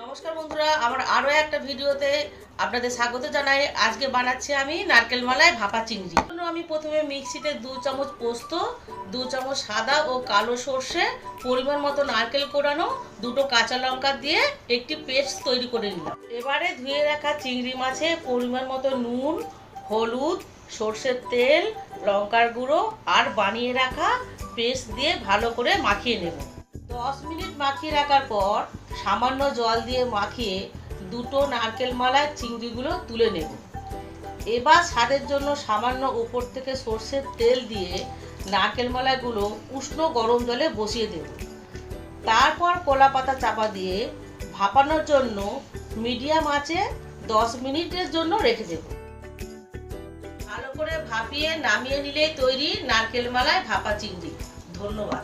নমস্কার বন্ধুরা, আমার আরও একটা ভিডিওতে আপনাদের স্বাগত জানাই। আজকে বানাচ্ছি আমি নারকেল মালাই ভাপা চিংড়ি। আমি প্রথমে মিক্সিতে 2 চামচ পোস্ত, 2 চামচ সাদা ও কালো সর্ষে, পরিমাণ মতো নারকেল কোড়ানো, 2টো কাঁচা লঙ্কা দিয়ে একটি পেস্ট তৈরি করে নিলাম। এবারে ধুয়ে রাখা চিংড়ি মাছে পরিমাণ মতো নুন, হলুদ, সর্ষের তেল, লঙ্কার গুঁড়ো আর বানিয়ে রাখা পেস্ট দিয়ে ভালো করে মাখিয়ে নেব। 10 মিনিট মাখিয়ে রাখার পর সামান্য জল দিয়ে মাখিয়ে 2টো নারকেল মালাই চিংড়িগুলো তুলে নেব। এবার স্বাদের জন্য সামান্য উপর থেকে সর্ষের তেল দিয়ে নারকেল মালাইগুলো উষ্ণ গরম জলে বসিয়ে দেব। তারপর কলা পাতা চাপা দিয়ে ভাপানোর জন্য মিডিয়াম আঁচে 10 মিনিটের জন্য রেখে দেব। ভালো করে ভাপিয়ে নামিয়ে নিলেই তৈরি নারকেল মালাই ভাপা চিংড়ি। ধন্যবাদ।